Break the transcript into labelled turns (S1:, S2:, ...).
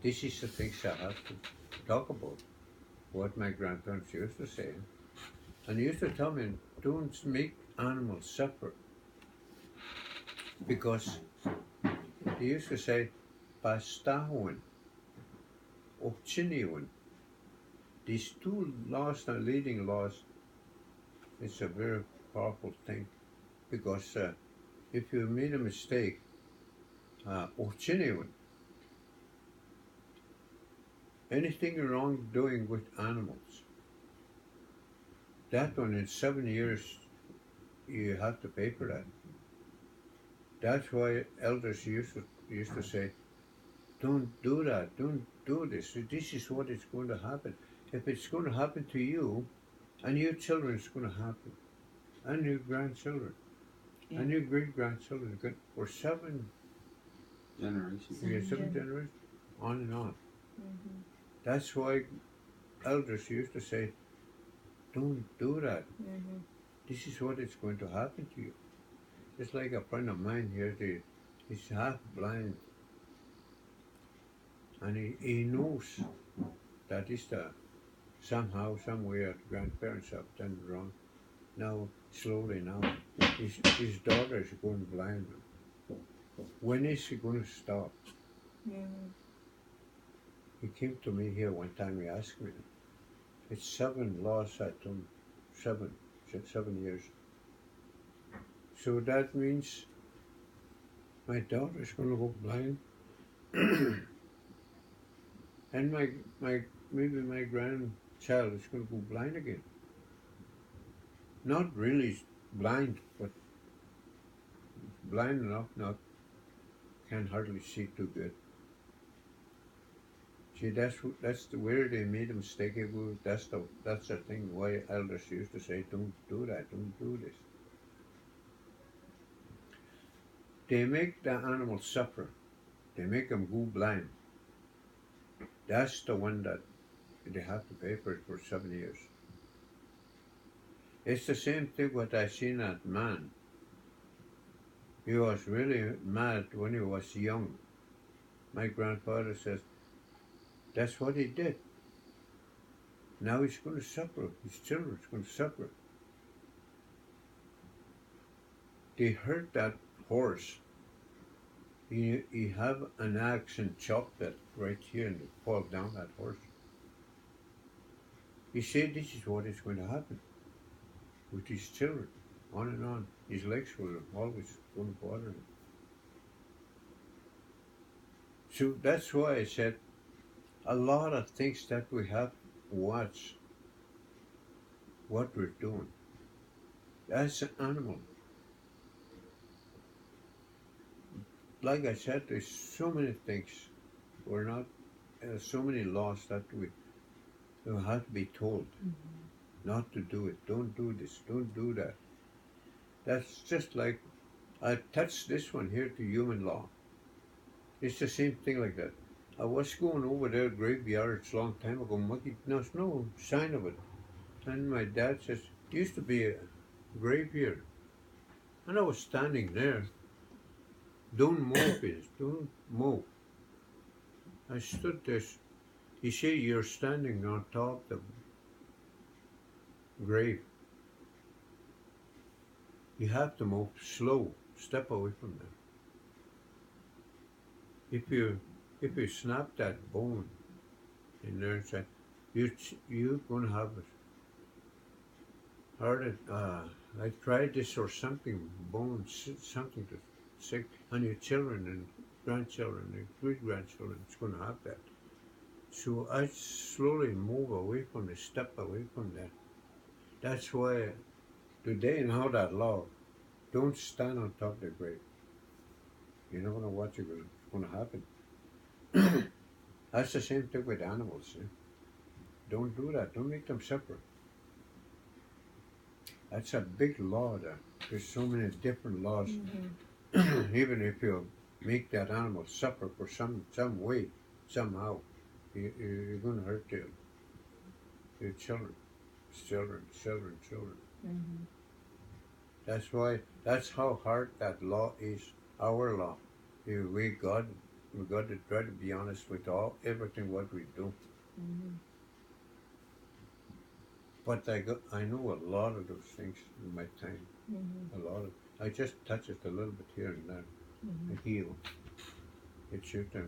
S1: This is the things I have to talk about. What my grandparents used to say. And he used to tell me, don't make animals suffer. Because they used to say, Pastahuan, Ochiniwan. These two laws, the leading laws, it's a very powerful thing. Because if you made a mistake, Ochiniwan, anything wrong doing with animals, that one in 7 years, you have to pay for that. That's why elders used to say, don't do that, don't do this. This is what is going to happen. If it's going to happen to you, and your children, it's going to happen, and your grandchildren,
S2: Yeah.
S1: and your great grandchildren, for seven
S3: Generations.
S1: seven generations, on and on.
S2: Mm-hmm.
S1: That's why elders used to say, don't do that.
S2: Mm-hmm.
S1: This is what is going to happen to you. Just like a friend of mine here, he's half blind, and he knows that is the somehow, somewhere, grandparents have done wrong. Now, slowly now, his daughter is going blind. When is he going to stop?
S2: Mm-hmm.
S1: He came to me here one time, he asked me, it's 7 lost, I told him, 7 years. So that means my daughter is going to go blind, and maybe my grandchild is going to go blind again. Not really blind, but blind enough, not can hardly see too good. See, that's where they made a mistake. That's the thing why elders used to say, don't do that, don't do this. They make the animals suffer. They make them go blind. That's the one that they have to pay for it for 7 years. It's the same thing what I seen that man. He was really mad when he was young. My grandfather says, that's what he did. Now he's going to suffer. His children's going to suffer. They hurt that horse. He have an axe and chop that right here and fall down that horse. He said this is what is going to happen with his children, on and on. His legs were always full of water. So that's why I said a lot of things that we have to watch what we're doing. That's an animal. Like I said, there's so many things. We're not, so many laws that we have to be told not to do it. Don't do this. Don't do that. That's just like I touched this one here to human law. It's the same thing like that. I was going over there graveyards a long time ago. There's no sign of it. And my dad says, there used to be a grave here. And I was standing there. Don't move, please. Don't move. I stood there. He said, you're standing on top of the grave. You have to move slow. Step away from there. If you snap that bone in there and say, you're going to have it. Heard I tried this or something, bone, something to sick, and your children and grandchildren and great-grandchildren is going to have that. So I slowly move away from it, step away from that. That's why today now that law, don't stand on top of the grave. You don't know what's going to happen. That's the same thing with animals. Don't do that. Don't make them suffer. That's a big law there. There's so many different laws.
S2: Mm-hmm.
S1: Even if you make that animal suffer for some way, somehow, you're going to hurt your children.
S2: Mm-hmm.
S1: That's how hard that law is, our law. We God we got to try to be honest with everything what we do.
S2: Mm-hmm.
S1: But I know a lot of those things in my time.
S2: Mm-hmm.
S1: A lot of. I just touch it a little bit here and there.
S2: Mm-hmm.
S1: I heal. It's your turn.